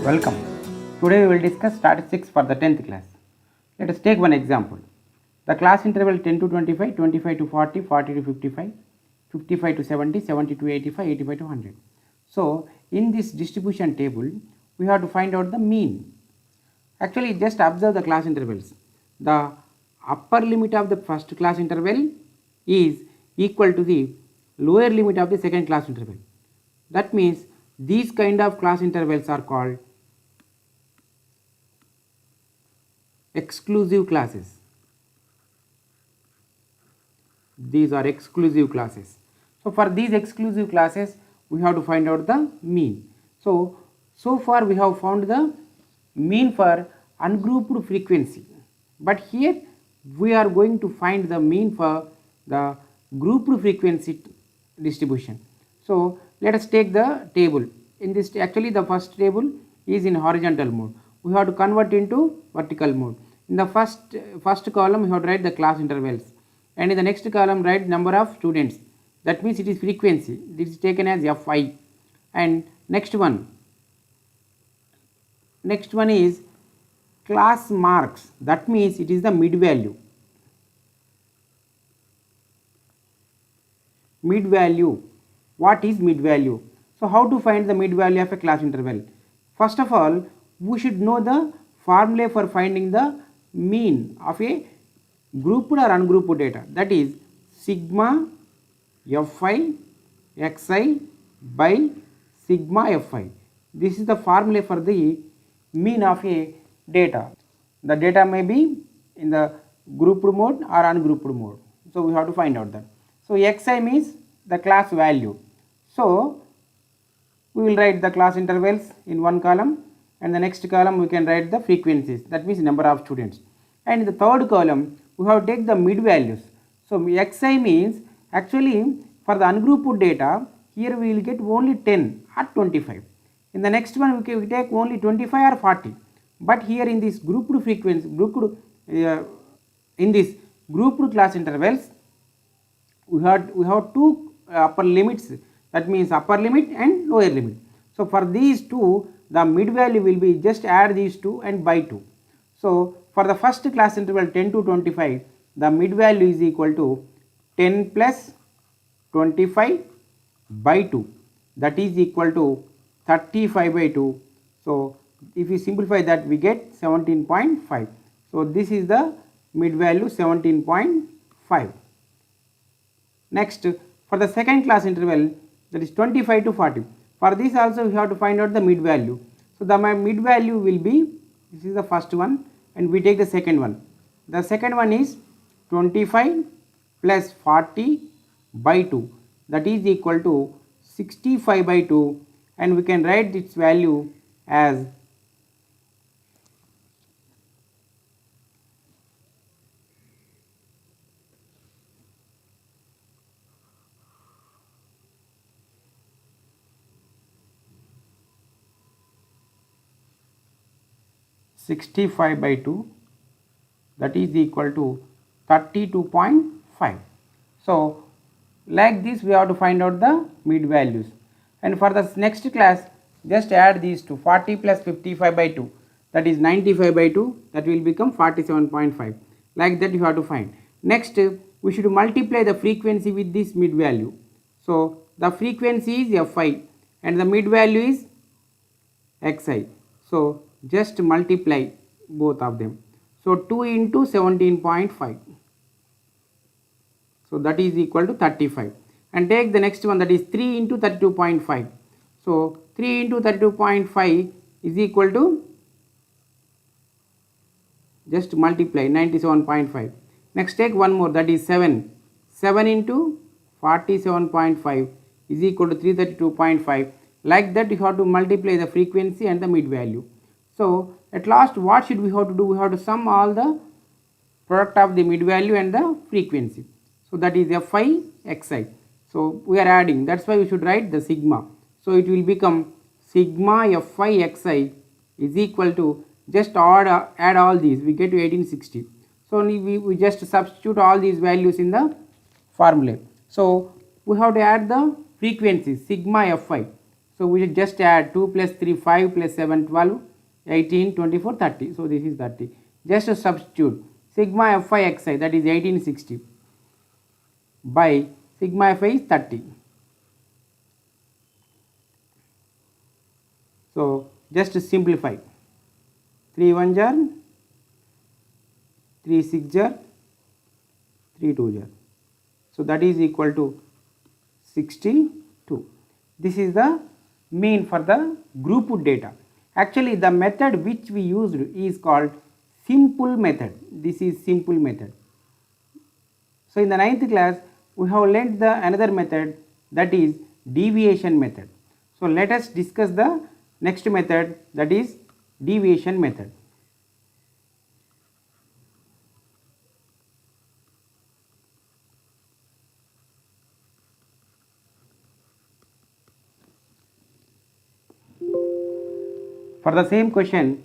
Welcome. Today we will discuss statistics for the 10th class. Let us take one example. The class interval 10 to 25, 25 to 40, 40 to 55, 55 to 70, 70 to 85, 85 to 100. So, in this distribution table, we have to find out the mean. Actually, just observe the class intervals. The upper limit of the first class interval is equal to the lower limit of the second class interval. That means these kind of class intervals are called exclusive classes. These are exclusive classes. So for these exclusive classes, we have to find out the mean. So far we have found the mean for ungrouped frequency, but here we are going to find the mean for the grouped frequency distribution. So let us take the table. In this, actually the first table is in horizontal mode. We have to convert into vertical mode. In the first column, we have to write the class intervals, and in the next column write number of students. That means it is frequency. This is taken as Fi. And next one is class marks. That means it is the mid value. Mid value. What is mid value? So how to find the mid value of a class interval? First of all, we should know the formula for finding the mean of a grouped or ungrouped data. That is sigma Fi xi by sigma Fi. This is the formula for the mean of a data. The data may be in the grouped mode or ungrouped mode. So we have to find out that. So xi means the class value. So we will write the class intervals in one column, and the next column we can write the frequencies, that means number of students. And in the third column we have to take the mid values. So xi means actually for the ungrouped data, here we will get only 10 or 25. In the next one we take only 25 or 40. But here in this grouped frequency, in this grouped class intervals, we have two upper limits, that means upper limit and lower limit. So for these two, the mid value will be just add these two and by 2. So for the first class interval 10 to 25, the mid value is equal to 10 plus 25 by 2, that is equal to 35 by 2. So if we simplify that, we get 17.5. So this is the mid value, 17.5. Next, for the second class interval, that is 25 to 40. For this also we have to find out the mid value. So the mid value will be, this is the first one, and we take the second one. The second one is 25 plus 40 by 2, that is equal to 65 by 2, and we can write its value as 65 by 2, that is equal to 32.5. So like this we have to find out the mid values, and for the next class just add these two, 40 plus 55 by 2, that is 95 by 2, that will become 47.5. Like that you have to find. Next we should multiply the frequency with this mid value. So the frequency is Fi and the mid value is xi. So just multiply both of them. So 2 into 17.5. So that is equal to 35. And take the next one, that is 3 into 32.5. So 3 into 32.5 is equal to, just multiply, 97.5. Next take one more, that is 7. 7 into 47.5 is equal to 332.5. Like that you have to multiply the frequency and the mid value. So at last what should we have to do? We have to sum all the product of the mid value and the frequency. So that is Fi xi. So we are adding, that's why we should write the sigma. So it will become sigma Fi xi is equal to, just add all these, we get to 1860. So we just substitute all these values in the formula. So we have to add the frequency sigma Fi. So we should just add 2 plus 3 5 plus 7 12 18 24 30. So this is 30. Just to substitute sigma fi xi, that is 1860 by sigma fi is 30. So just to simplify, 3 1 jar, 3 6 jar, 3 2 jar. So that is equal to 62. This is the mean for the group data. Actually the method which we used is called simple method. This is simple method. So in the 9th class we have learnt the another method, that is deviation method. So let us discuss the next method, that is deviation method. For the same question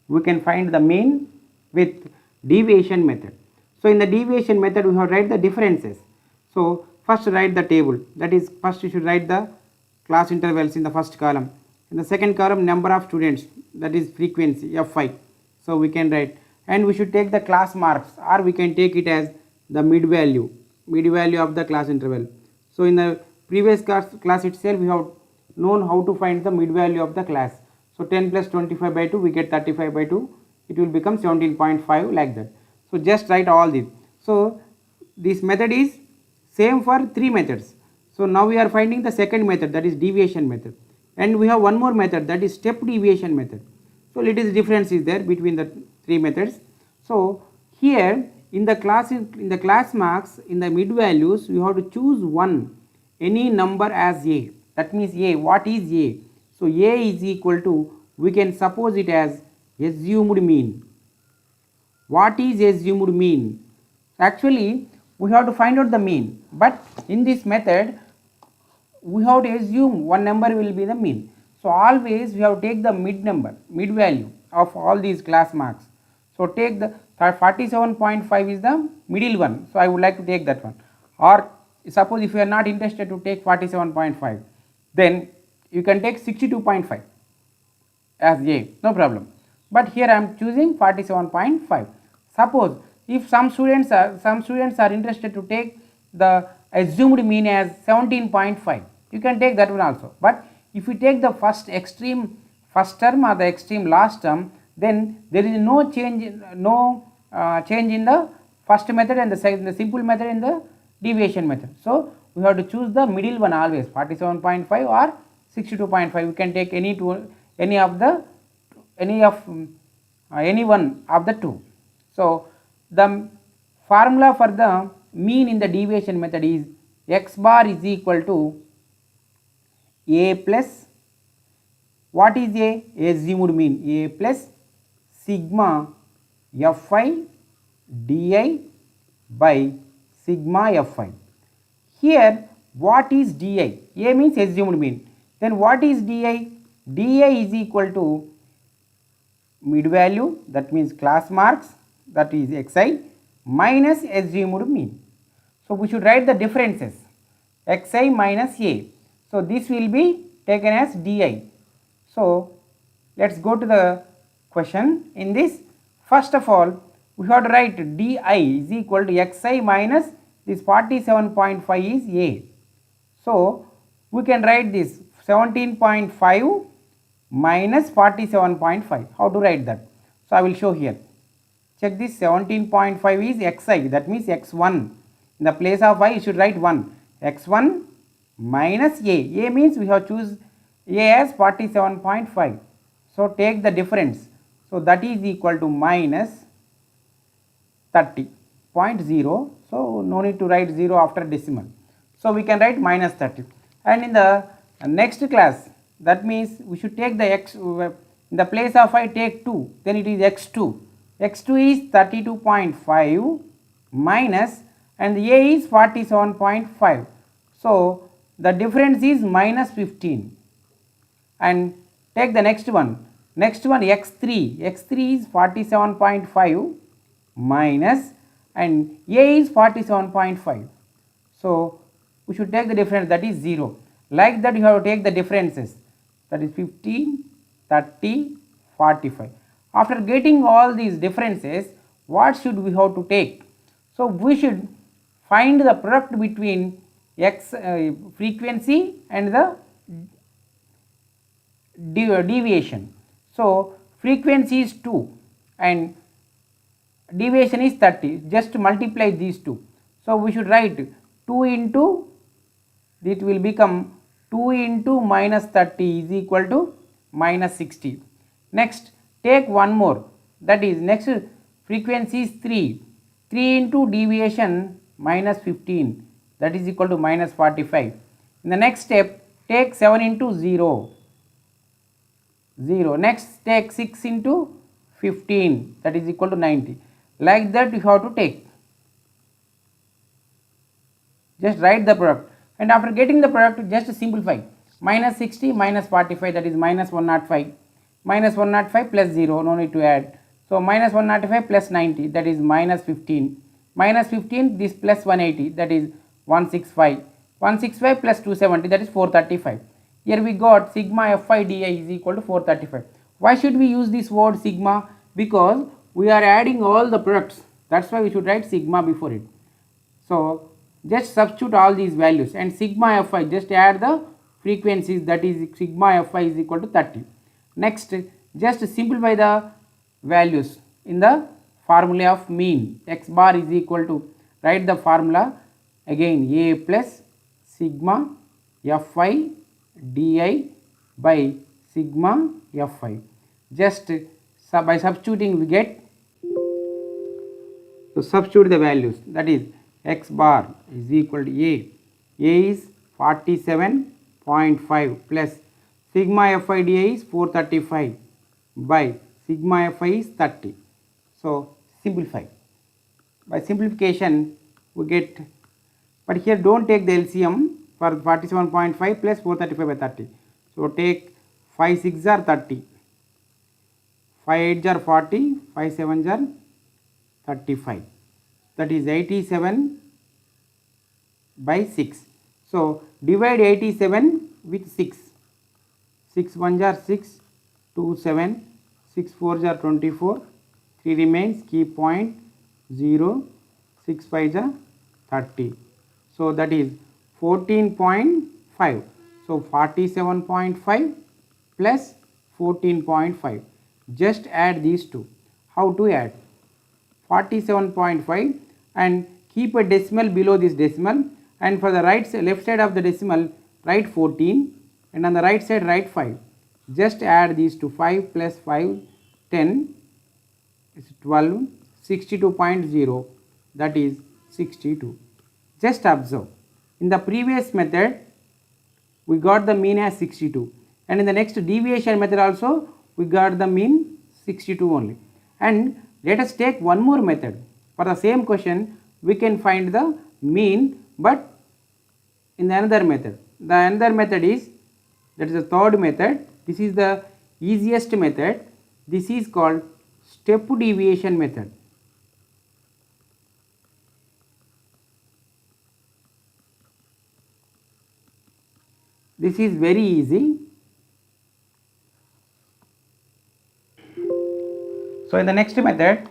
we can find the mean with deviation method. So in the deviation method we have to write the differences. So first write the table, that is first you should write the class intervals in the first column. In the second column number of students, that is frequency Fi. So we can write, and we should take the class marks, or we can take it as the mid value of the class interval. So in the previous class itself we have known how to find the mid value of the class. So 10 plus 25 by 2 we get 35 by 2, it will become 17.5 like that. So just write all this. So this method is same for 3 methods. So now we are finding the second method, that is deviation method, and we have one more method, that is step deviation method. So little difference is there between the 3 methods. So here in the class marks, in the mid values you have to choose one, any number as a, that means a. What is a? So a is equal to, we can suppose it as assumed mean. What is assumed mean? Actually we have to find out the mean, but in this method we have to assume one number will be the mean. So always we have to take the mid value of all these class marks. So take the 47.5 is the middle one, so I would like to take that one. Or suppose if you are not interested to take 47.5, then you can take 62.5 as a, no problem. But here I am choosing 47.5. Suppose if some students are interested to take the assumed mean as 17.5, you can take that one also. But if you take the first term or the extreme last term, then there is no change in the first method and the simple method and the deviation method. So we have to choose the middle one always, 47.5 or 62.5. You can take any one of the two. So the formula for the mean in the deviation method is x bar is equal to a plus, what is a? Assumed mean, a plus sigma fi di by sigma fi. Here what is di? A means assumed mean. Then what is di? Di is equal to mid value, that means class marks, that is xi, minus assumed mean. So we should write the differences, xi minus a. So this will be taken as di. So let us go to the question. In this, first of all we have to write di is equal to xi minus this 47.5 is a. So we can write this 17.5 minus 47.5. How to write that? So I will show here. Check this, 17.5 is xi, that means x1. In the place of I you should write 1. x1 minus a. A means we have choose a as 47.5. So take the difference. So that is equal to minus 30.0. So no need to write 0 after decimal. So we can write minus 30. And in the next class, that means we should take the x, in the place of I take 2, then it is x2. x2 is 32.5 minus, and the a is 47.5. So the difference is minus 15. And take the next one x3. x3 is 47.5 minus, and a is 47.5. So we should take the difference, that is 0. Like that you have to take the differences. that is 15, 30, 45. After getting all these differences, what should we have to take? So we should find the product between x frequency and the deviation. So frequency is 2 and deviation is 30. Just multiply these two. So we should write 2 into, it will become 2 into minus 30 is equal to minus 60. Next take one more, that is next frequency is 3. 3 into deviation minus 15, that is equal to minus 45. In the next step take 7 into 0. Next take 6 into 15, that is equal to 90. Like that you have to take. Just write the product, and after getting the product just simplify. Minus 60 minus 45, that is minus 105. Minus 105 plus 0, no need to add. So minus 105 plus 90, that is minus 15. Minus 15, this plus 180, that is 165. 165 plus 270, that is 435. Here we got sigma Fi di is equal to 435. Why should we use this word sigma? Because we are adding all the products. That's why we should write sigma before it. So just substitute all these values, and sigma Fi, just add the frequencies, that is sigma Fi is equal to 30. Next just simplify the values in the formula of mean. X bar is equal to, write the formula again, A plus sigma Fi di by sigma Fi. Just by substituting we get, so substitute the values, that is x bar is equal to A is 47.5 plus sigma Fi di is 435 by sigma Fi is 30. So simplify. By simplification we get, but here don't take the LCM for 47.5 plus 435 by 30. So take 5 6 are 30, 5 8 are 40, 5 7 are 35, that is 87 by 6. So divide 87 with 6. 6 1 are 6, 2 7, 6 4 are 24, 3 remains, keep point 0, 6 5 are 30. So that is 14.5. So 47.5 plus 14.5. Just add these two. How to add? 47.5 and keep a decimal below this decimal, and for the left side of the decimal write 14, and on the right side write 5. Just add these two. 5 plus 5 10 is 12, 62.0, that is 62. Just observe, in the previous method we got the mean as 62, and in the next deviation method also we got the mean 62 only. And let us take one more method. For the same question we can find the mean, but in the another method. The another method is, that is the third method. This is the easiest method. This is called step deviation method. This is very easy. So in the next method,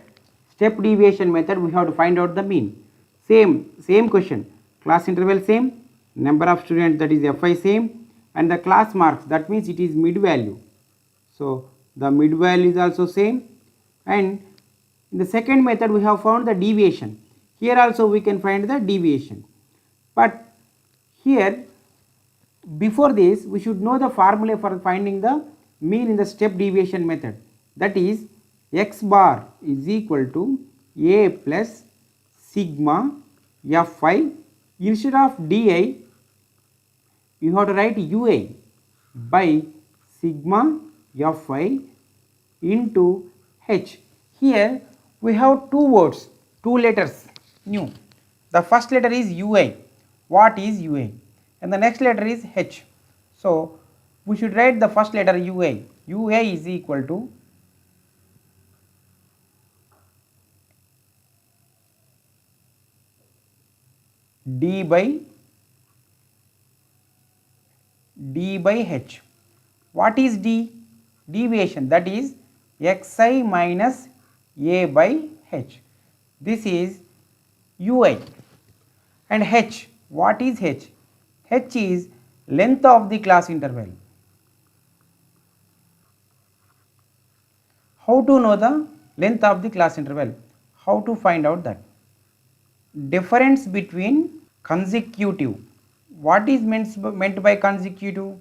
step deviation method, we have to find out the mean. Same question, class interval same, number of students, that is Fi same, and the class marks, that means it is mid value. So the mid value is also same. And in the second method we have found the deviation. Here also we can find the deviation. But here before this we should know the formula for finding the mean in the step deviation method, that is x bar is equal to A plus sigma Fi. Instead of di you have to write Ui by sigma Fi into h. Here we have two words, two letters new. The first letter is Ui. What is Ui? And the next letter is h. So we should write the first letter Ui. Ui is equal to d by h. What is d? Deviation, that is xi minus a by h. This is ui. And h, what is h? H is length of the class interval. How to know the length of the class interval? How to find out that? Difference between consecutive. What is meant by consecutive?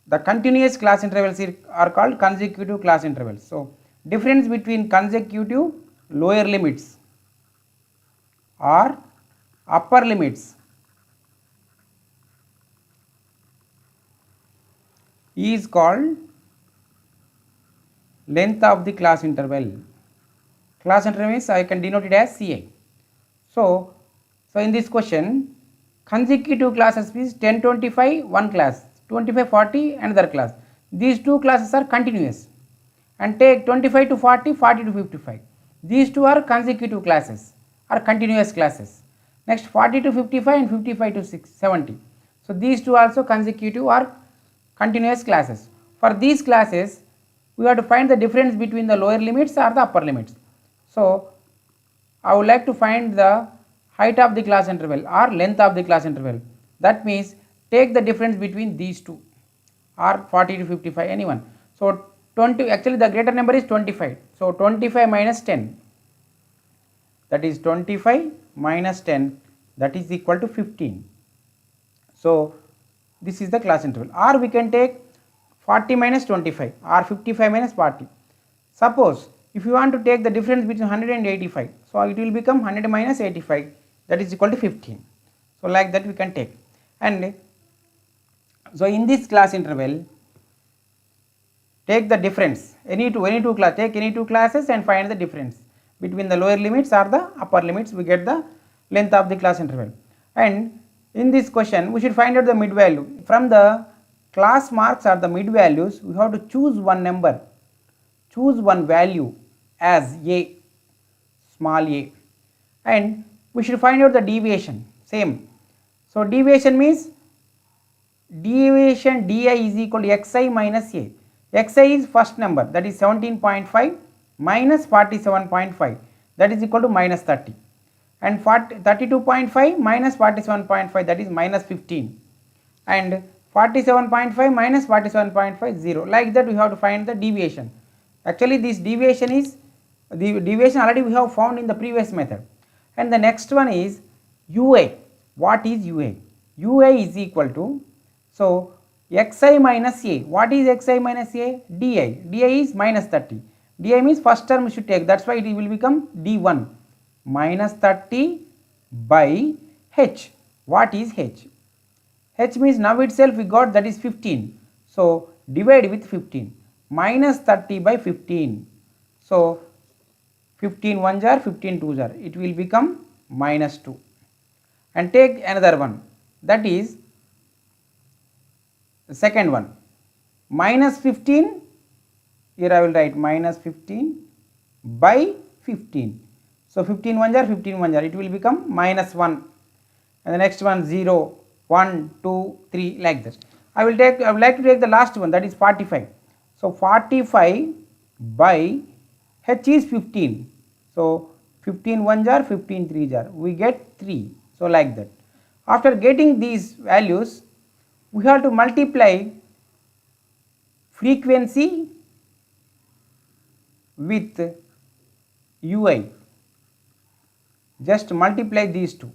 The continuous class intervals are called consecutive class intervals. So, difference between consecutive lower limits or upper limits is called length of the class interval. Class interval means I can denote it as Ci. So in this question, consecutive classes is 10, 25 one class, 25, 40 another class. These two classes are continuous, and take 25 to 40, 40 to 55. These two are consecutive classes or continuous classes. Next 40 to 55 and 55 to 70. So these two also consecutive or continuous classes. For these classes, we have to find the difference between the lower limits or the upper limits. So I would like to find the height of the class interval or length of the class interval. That means take the difference between these two, or 40 to 55, anyone. So 20, actually the greater number is 25. So 25 minus 10, that is 25 minus 10, that is equal to 15. So this is the class interval. Or we can take 40 minus 25 or 55 minus 40. Suppose if you want to take the difference between 100 and 85, so it will become 100 minus 85, that is equal to 15. So like that we can take. And so in this class interval, take the difference, take any two classes and find the difference between the lower limits or the upper limits. We get the length of the class interval. And in this question, we should find out the mid value. From the class marks or the mid values, we have to choose one number, choose one value as a, small a, and we should find out the deviation, same. So deviation means deviation di is equal to xi minus a. Xi is first number, that is 17.5 minus 47.5, that is equal to minus 30, and 32.5 minus 47.5, that is minus 15, and 47.5 minus 47.5, 0. Like that we have to find the deviation. Actually this deviation is, the deviation already we have found in the previous method. And the next one is ua. What is ua? Ua is equal to, so xi minus a. What is xi minus a? Di. Di is minus 30. Di means first term we should take, that's why it will become d1 minus 30 by h. What is h? H means now itself we got, that is 15. So divide with 15, minus 30 by 15. So 15 1s are, 15 2s are, it will become minus 2. And take another one, that is the second one, minus 15, here I will write minus 15 by 15. So 15 1s are, 15 1s are, it will become minus 1. And the next one 0, 1, 2, 3, like this. I would like to take the last one, that is 45. So 45 by h is 15. So 15 1s are, 15 3s are, we get 3. So like that. After getting these values, we have to multiply frequency with ui. Just multiply these two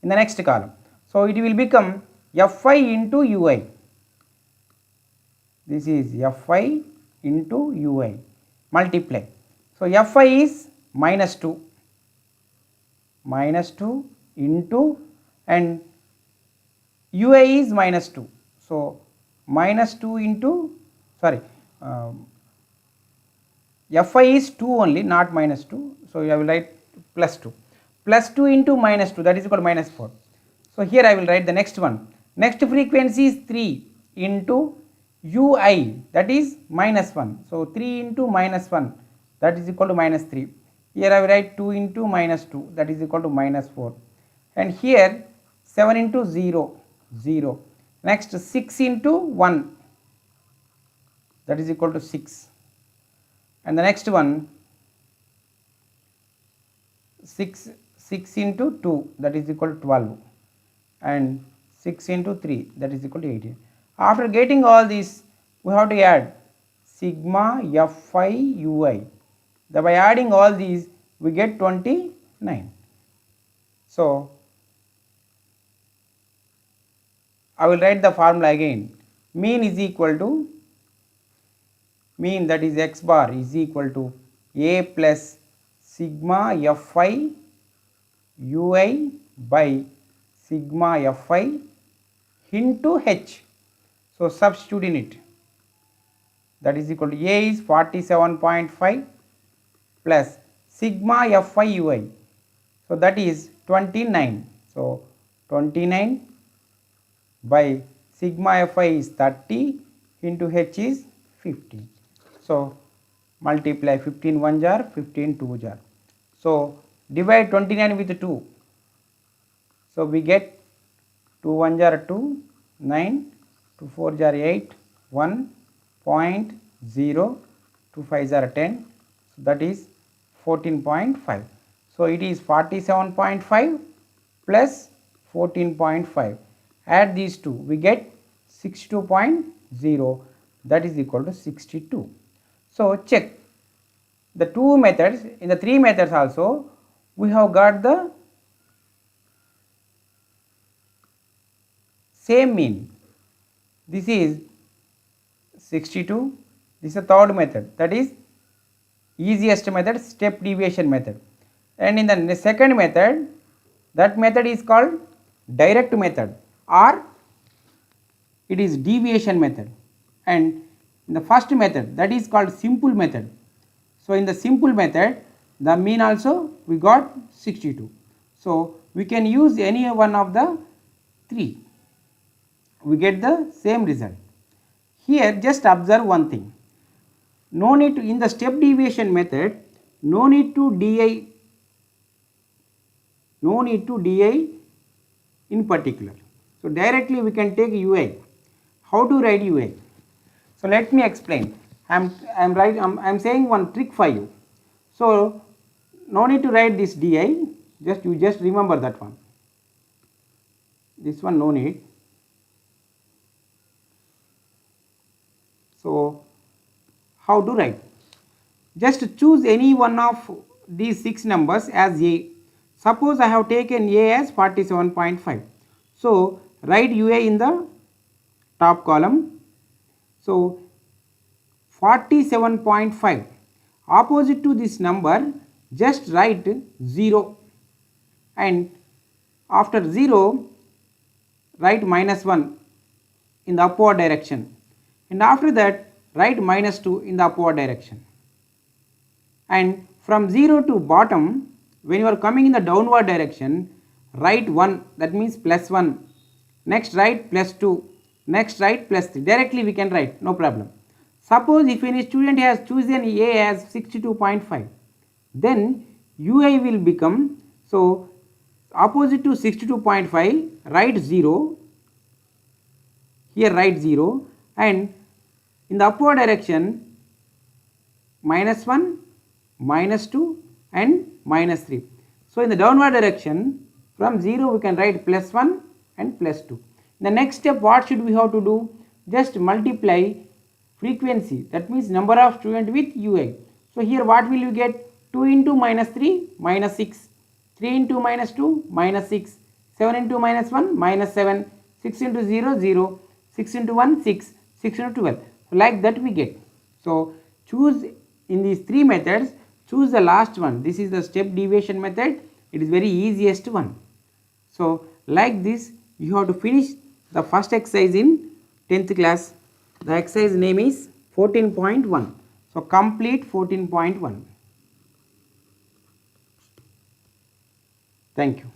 in the next column. So it will become fi into ui. This is fi into ui. Multiply. So fi is minus 2. Minus 2 into, and ui is minus 2. So minus 2 into, sorry, fi is 2 only, not minus 2. So I will write plus 2. Plus 2 into minus 2, that is equal to minus 4. So here I will write the next one. Next frequency is 3 into ui, that is minus 1. So 3 into minus 1, that is equal to minus 3. Here I will write 2 into minus 2, that is equal to minus 4. And here 7 into 0, 0. Next 6 into 1, that is equal to 6, and the next one 6 into 2 that is equal to 12, and 6 into 3 that is equal to 18. After getting all these, we have to add sigma fi ui. By adding all these we get 29. So I will write the formula again. Mean is equal to, mean that is x bar is equal to a plus sigma fi ui by sigma fi into h. So substitute in it, that is equal to a is 47.5 plus sigma fi ui, so that is 29. So 29 by sigma fi is 30 into h is 50. So multiply 15 1s are 15 2s are. So divide 29 with 2. So we get 2 1s are 2, 9, 2 4s are 8, 1.0, 2 5s are 10. So that is 14.5. So it is 47.5 plus 14.5. Add these two, we get 62.0, that is equal to 62. So check the two methods. In the three methods also we have got the same mean. This is 62. This is the third method, that is easiest method, step deviation method. And in the second method, that method is called direct method, or it is deviation method. And in the first method, that is called simple method. So in the simple method, the mean also we got 62. So we can use any one of the three, we get the same result. Here just observe one thing, no need to, in the step deviation method, no need to di in particular. So directly we can take ui. How to write ui? So let me explain. I'm saying one trick for you. So no need to write this di, you just remember that one. This one no need. So how to write? Just choose any one of these 6 numbers as a. Suppose I have taken a as 47.5. So write ua in the top column. So 47.5, opposite to this number just write 0, and after 0 write -1 in the upward direction, and after that write -2 in the upward direction. And from 0 to bottom, when you are coming in the downward direction, write 1, that means +1, next write +2, next write +3. Directly we can write, no problem. Suppose if any student has chosen a as 62.5, then ui will become, so opposite to 62.5 write 0, here write 0, and in the upward direction -1, -2 and -3. So in the downward direction from 0 we can write +1 and +2. In the next step what should we have to do? Just multiply frequency, that means number of student with ui. So here what will you get? 2 into -3 -6, 3 into -2 -6, 7 into -1 -7, 6 into 0 0, 6 into 1 6, 6 into 12, like that we get. So choose in these three methods, choose the last one. This is the step deviation method, it is very easiest one. So like this you have to finish the first exercise in 10th class. The exercise name is 14.1. So complete 14.1. Thank you.